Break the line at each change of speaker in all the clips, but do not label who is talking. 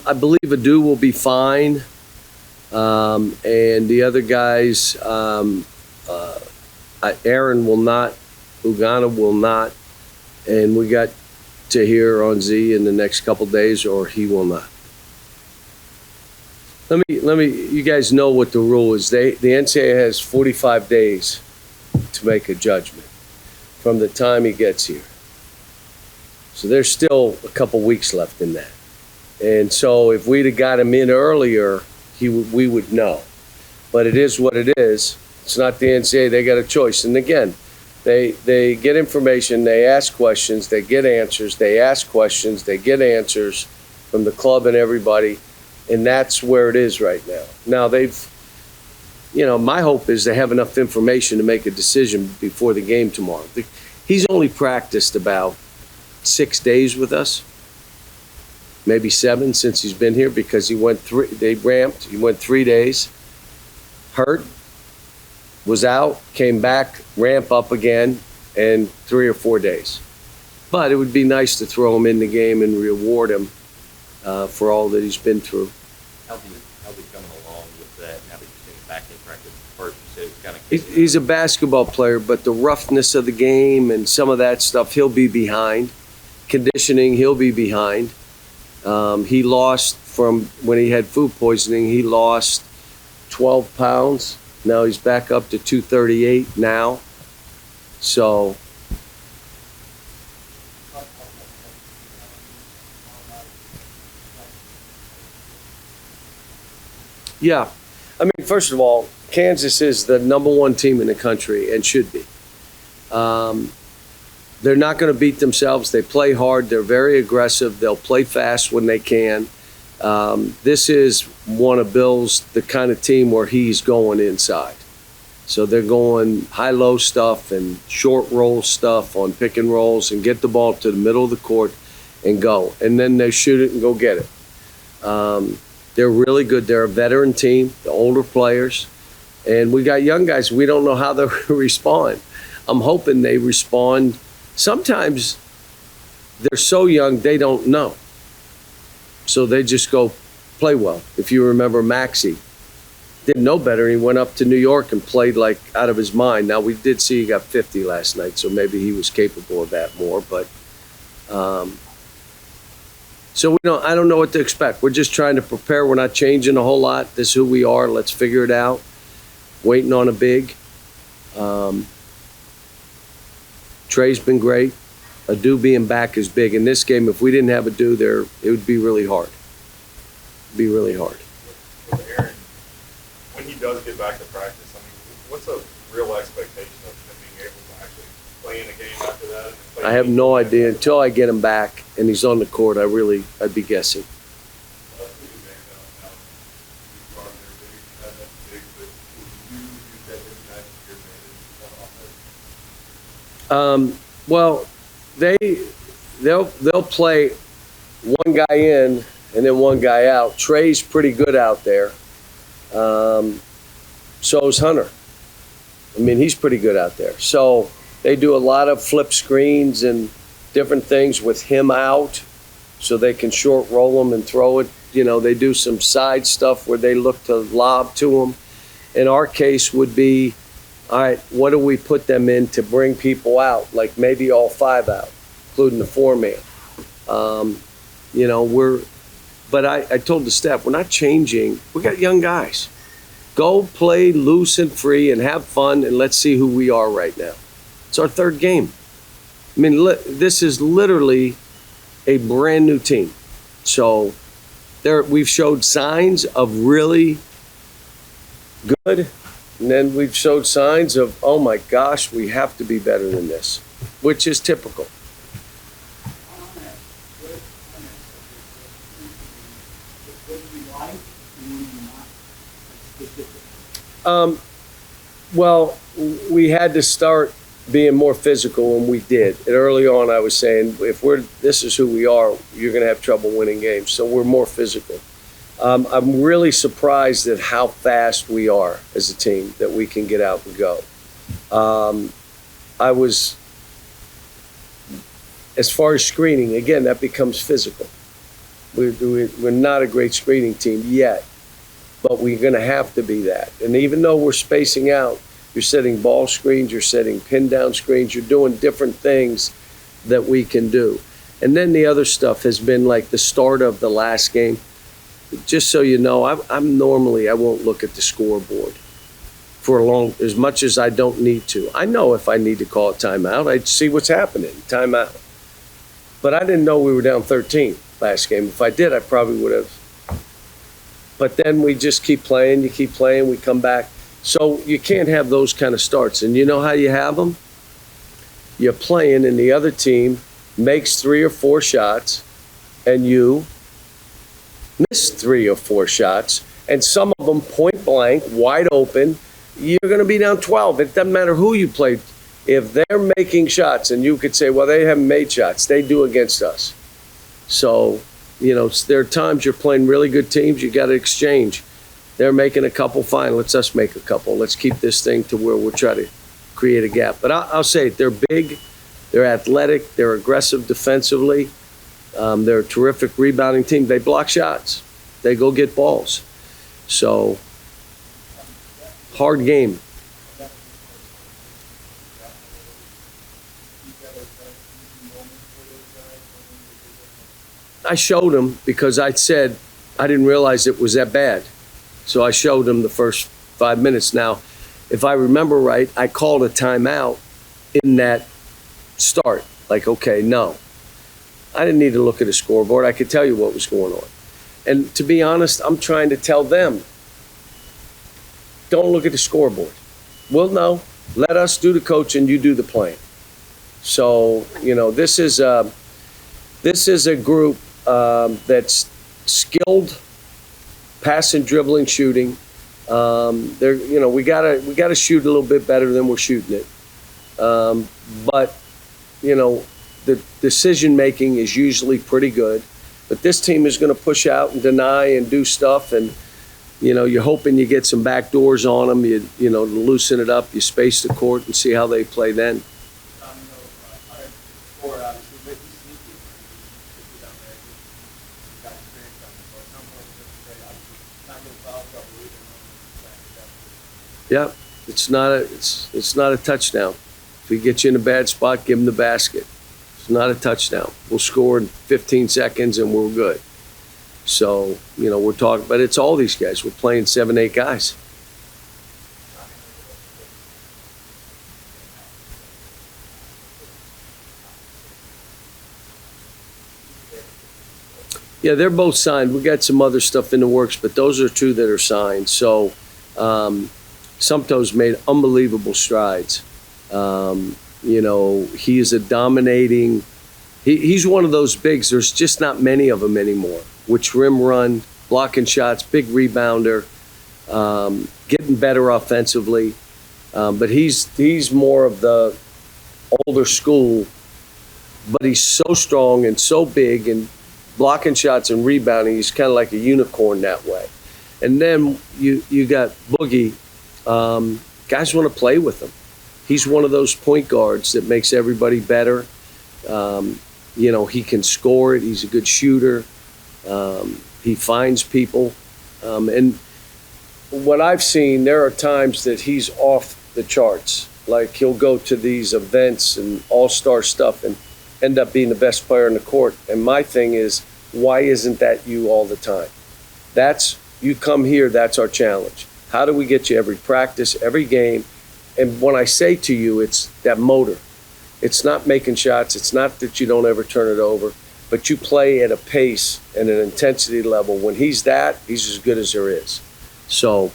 I believe Adu will be fine. And the other guys, Aaron will not, Ugana will not, and we got to hear on Z in the next couple days, or he will not. Let me. You guys know what the rule is. The NCAA has 45 days to make a judgment from the time he gets here. So there's still a couple weeks left in that. And so if we'd have got him in earlier, we would know. But it is what it is. It's not the NCAA. They got a choice. And again, they get information, they ask questions, they get answers, they ask questions, they get answers from the club and everybody. And that's where it is right now. Now my hope is they have enough information to make a decision before the game tomorrow. He's only practiced about 6 days with us, maybe 7 since he's been here, because he went 3 days, hurt, was out, came back, ramp up again, and 3 or 4 days. But it would be nice to throw him in the game and reward him for all that he's been through.
How's he coming along with that now that he's getting back in practice? First, you said it's kind of
He's a basketball player, but the roughness of the game and some of that stuff, he'll be behind. Conditioning, he'll be behind. He lost from when he had food poisoning, he lost 12 pounds. Now he's back up to 238 now. So yeah. I mean, first of all, Kansas is the #1 team in the country and should be. They're not going to beat themselves. They play hard. They're very aggressive. They'll play fast when they can. This is one of Bill's, the kind of team where he's going inside. So they're going high-low stuff and short roll stuff on pick and rolls and get the ball to the middle of the court and go. And then they shoot it and go get it. They're really good. They're a veteran team, the older players. And we got young guys. We don't know how they'll respond. I'm hoping they respond. Sometimes they're so young, they don't know. So they just go play well. If you remember Maxey, didn't know better. He went up to New York and played like out of his mind. Now, we did see he got 50 last night, so maybe he was capable of that more. But so I don't know what to expect. We're just trying to prepare. We're not changing a whole lot. This is who we are. Let's figure it out. Waiting on a big. Trey's been great. Adu being back is big. In this game, if we didn't have Adu there, it would be really hard. It'd be really hard.
With Aaron, when he does get back to practice, I mean, what's a real expectation of him being able to actually play in a game after that?
I have no idea until I get him back and he's on the court. I'd be guessing. Well, they'll play one guy in and then one guy out. Trey's pretty good out there. So is Hunter. I mean, he's pretty good out there. So they do a lot of flip screens and different things with him out so they can short roll him and throw it. You know, they do some side stuff where they look to lob to him. In our case would be, all right, what do we put them in to bring people out? Like maybe all 5 out, including the 4-man. But I told the staff, we're not changing. We got young guys. Go play loose and free and have fun, and let's see who we are right now. It's our 3rd game. I mean, this is literally a brand new team. So we've showed signs of really good, and then we've showed signs of, oh my gosh, we have to be better than this, which is typical. Well, we had to start being more physical, and we did. And early on, I was saying, this is who we are, you're going to have trouble winning games. So we're more physical. I'm really surprised at how fast we are as a team, that we can get out and go. As far as screening, again, that becomes physical. We're not a great screening team yet, but we're going to have to be that. And even though we're spacing out, you're setting ball screens, you're setting pin down screens, you're doing different things that we can do. And then the other stuff has been like the start of the last game. Just so you know, I'm normally, I won't look at the scoreboard for as much as I don't need to. I know if I need to call a timeout, I'd see what's happening, timeout. But I didn't know we were down 13 last game. If I did, I probably would have. But then we just keep playing, we come back. So you can't have those kind of starts. And you know how you have them? You're playing and the other team makes 3 or 4 shots and you miss 3 or 4 shots, and some of them point blank, wide open. You're going to be down 12. It doesn't matter who you play. If they're making shots, and you could say, well, they haven't made shots, they do against us. So, there are times you're playing really good teams, you got to exchange. They're making a couple, fine, let's us make a couple. Let's keep this thing to where we'll try to create a gap. But I'll say it, they're big, they're athletic, they're aggressive defensively. They're a terrific rebounding team. They block shots. They go get balls. So, hard game. I showed them because I said I didn't realize it was that bad. So I showed them the first 5 minutes. Now, if I remember right, I called a timeout in that start. Like, okay, no. I didn't need to look at a scoreboard. I could tell you what was going on. And to be honest, I'm trying to tell them, don't look at the scoreboard. We'll know. Let us do the coaching, you do the playing. So, this is a group that's skilled, passing, dribbling, shooting. We gotta shoot a little bit better than we're shooting it. But the decision making is usually pretty good. But this team is going to push out and deny and do stuff, and you're hoping you get some back doors on them. You loosen it up, you space the court, and see how they play then. Yeah, it's not a touchdown. If we get you in a bad spot, give them the basket. It's not a touchdown. We'll score in 15 seconds and we're good. So, we're talking, but it's all these guys. We're playing 7, 8 guys. Yeah, they're both signed. We got some other stuff in the works, but those are 2 that are signed. So, Sumpto's made unbelievable strides. He is a dominating, he's one of those bigs. There's just not many of them anymore, which rim run, blocking shots, big rebounder, getting better offensively. But he's more of the older school, but he's so strong and so big and blocking shots and rebounding. He's kind of like a unicorn that way. And then you got Boogie. Guys want to play with him. He's one of those point guards that makes everybody better. He can score it. He's a good shooter. He finds people. And what I've seen, there are times that he's off the charts. Like he'll go to these events and all-star stuff and end up being the best player in the court. And my thing is, why isn't that you all the time? You come here, that's our challenge. How do we get you every practice, every game? And when I say to you, it's that motor. It's not making shots. It's not that you don't ever turn it over, but you play at a pace and an intensity level. When he's as good as there is. So.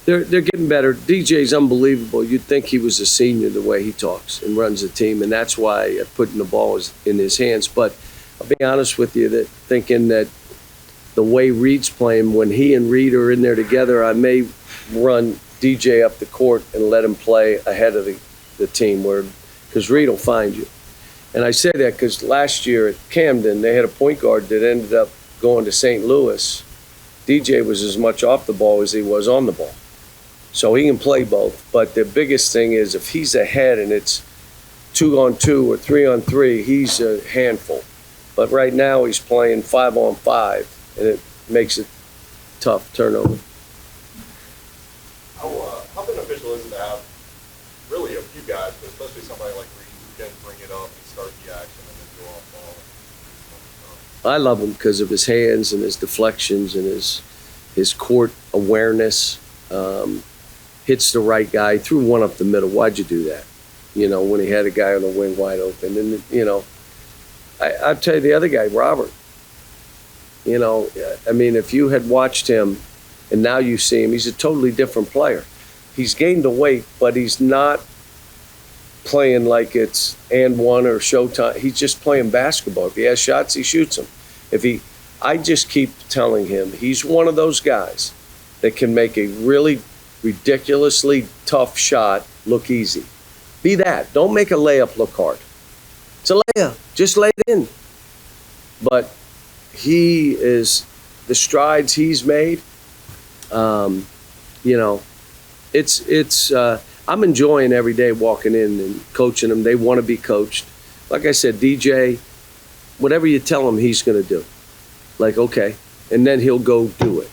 They're getting better. DJ's unbelievable. You'd think he was a senior the way he talks and runs the team, and that's why putting the ball is in his hands. But I'll be honest with you, thinking that the way Reed's playing, when he and Reed are in there together, I may run DJ up the court and let him play ahead of the team, because Reed will find you. And I say that because last year at Camden, they had a point guard that ended up going to St. Louis. DJ was as much off the ball as he was on the ball. So he can play both. But the biggest thing is if he's ahead and it's 2-on-2 or 3-on-3, he's a handful. But right now, he's playing 5-on-5, and it makes it tough turnover.
How beneficial is it to have really a few guys, but especially somebody like Reed who can bring it up and start the action and then go off ball?
I love him because of his hands and his deflections and his court awareness. Hits the right guy, threw one up the middle. Why'd you do that? You know, when he had a guy on the wing wide open. And, you know, I'll tell you the other guy, Robert. You know, I mean, if you had watched him and now you see him, he's a totally different player. He's gained the weight, but he's not playing like it's and one or showtime. He's just playing basketball. If he has shots, he shoots them. I just keep telling him he's one of those guys that can make a really ridiculously tough shot look easy. Be that. Don't make a layup look hard. It's a layup. Just lay it in. But he is, the strides he's made, you know, I'm enjoying every day walking in and coaching them. They want to be coached. Like I said, DJ, whatever you tell him, he's going to do. Like, okay. And then he'll go do it.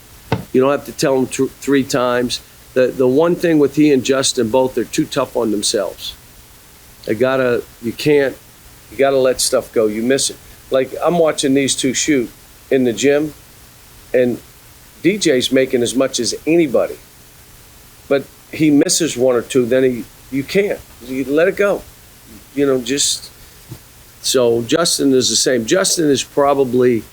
You don't have to tell him 3 times. The one thing with he and Justin, both, they're too tough on themselves. You gotta let stuff go. You miss it. Like, I'm watching these two shoot in the gym, and DJ's making as much as anybody. But he misses 1 or 2, then you can't. You let it go. You know, just so Justin is the same. Justin is probably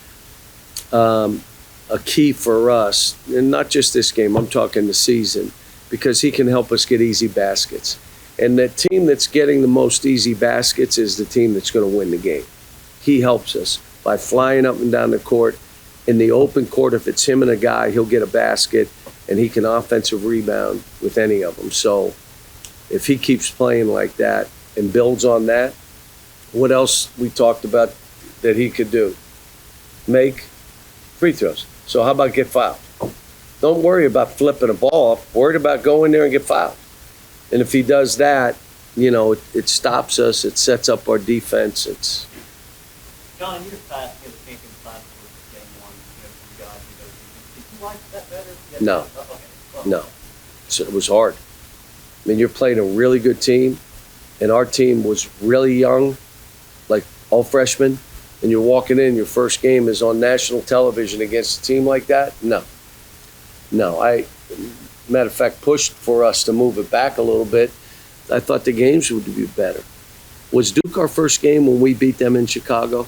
a key for us, and not just this game, I'm talking the season, because he can help us get easy baskets. And the team that's getting the most easy baskets is the team that's going to win the game. He helps us by flying up and down the court. In the open court, if it's him and a guy, he'll get a basket, and he can offensive rebound with any of them. So if he keeps playing like that and builds on that, what else we talked about that he could do? Make free throws. So how about get fouled? Don't worry about flipping a ball up. Worry about going there and get fouled. And if he does that, you know, it stops us. It sets up our defense. It's
John, in your past, you know, the champion class was game 1, you know, you guys, you know, did you like that better? Yes.
No.
Oh, okay. Well,
no. So it was hard. I mean, you're playing a really good team, and our team was really young, like all freshmen, and you're walking in, your first game is on national television against a team like that? No. Matter of fact, pushed for us to move it back a little bit. I thought the games would be better. Was Duke our first game when we beat them in Chicago?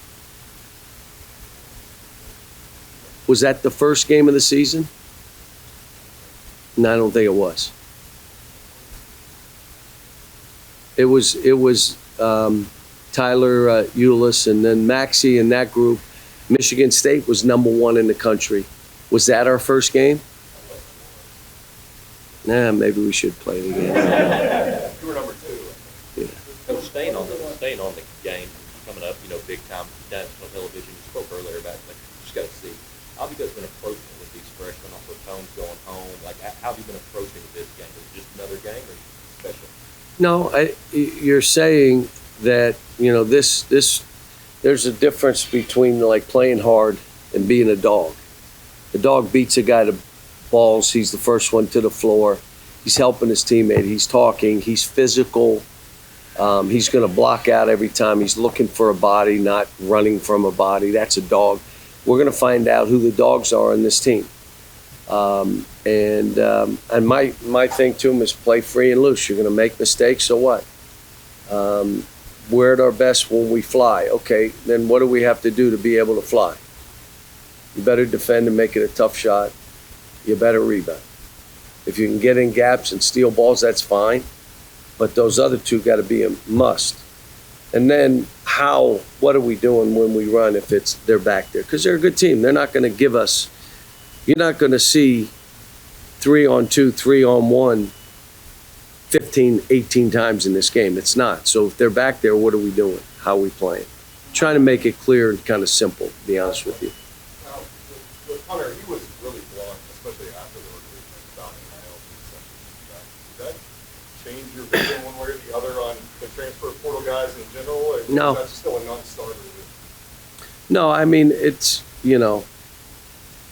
Was that the first game of the season? No, I don't think it was. It was Tyler Eulis and then Maxey and that group. Michigan State was #1 in the country. Was that our first game? Nah, maybe we should play it again.
You were number 2.
Yeah.
Coach, staying on the game coming up, you know, big time national television. You spoke earlier about, like, you just got to see how have you guys been approaching it with these freshmen? Also, Tone's going home. Like, how have you been approaching this game? Is it just another game or special?
No, you're saying that, you know, there's a difference between like playing hard and being a dog. The dog beats a guy to balls. He's the first one to the floor. He's helping his teammate. He's talking. He's physical. He's going to block out every time. He's looking for a body, not running from a body. That's a dog. We're going to find out who the dogs are on this team. And my thing to him is play free and loose. You're going to make mistakes, so what? We're at our best when we fly. Okay, then what do we have to do to be able to fly? You better defend and make it a tough shot. You better rebound. If you can get in gaps and steal balls, that's fine. But those other two got to be a must. And then what are we doing when we run if they're back there? Because they're a good team. They're not going to give us, you're not going to see 3-on-2, 3-on-1 15, 18 times in this game. It's not. So if they're back there, what are we doing? How are we playing? Trying to make it clear and kind of simple, to be honest with you.
Now, with Hunter, he was really blunt, especially after the recruitment of Donnie Miles and such. Did that change your vision one way or the other on the transfer portal guys in general? Or
No.
is that still a non-starter?
No, I mean, it's,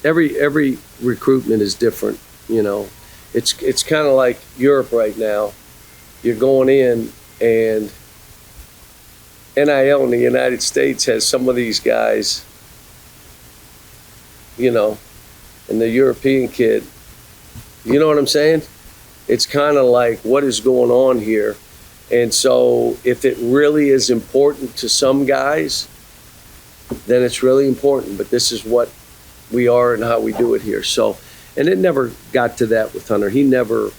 every recruitment is different, It's kind of like Europe right now. You're going in, and NIL in the United States has some of these guys, and the European kid, you know what I'm saying? It's kind of like, what is going on here? And so if it really is important to some guys, then it's really important. But this is what we are and how we do it here. So, and it never got to that with Hunter. He never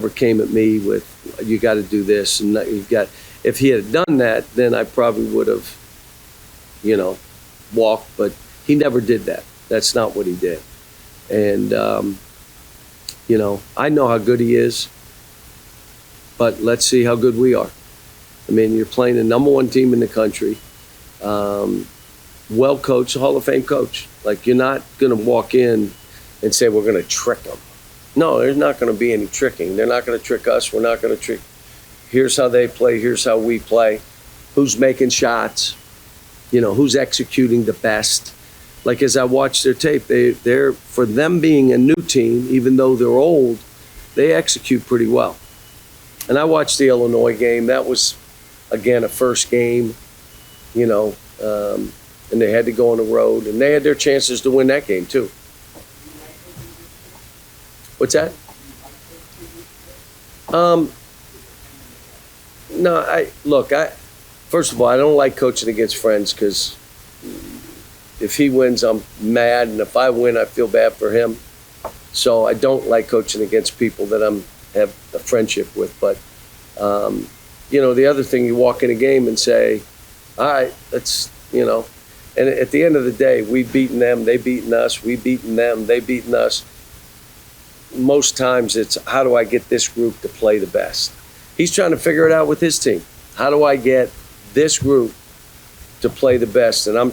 came at me with, you got to do this and that you've got. If he had done that, then I probably would have, walked. But he never did that. That's not what he did. And I know how good he is. But let's see how good we are. I mean, you're playing the #1 team in the country. Well coached, Hall of Fame coach. Like, you're not going to walk in and say, we're going to trick them. No, there's not going to be any tricking. They're not going to trick us. We're not going to trick. Here's how they play. Here's how we play. Who's making shots? Who's executing the best? Like, as I watched their tape, they're for them being a new team, even though they're old, they execute pretty well. And I watched the Illinois game. That was, again, a first game, and they had to go on the road. And they had their chances to win that game, too. What's that? No, first of all, I don't like coaching against friends because if he wins, I'm mad. And if I win, I feel bad for him. So I don't like coaching against people that have a friendship with. But, the other thing, you walk in a game and say, all right, let's, and at the end of the day, we've beaten them, they've beaten us, we've beaten them, they've beaten us. Most times it's, how do I get this group to play the best? He's trying to figure it out with his team. How do I get this group to play the best? And I'm trying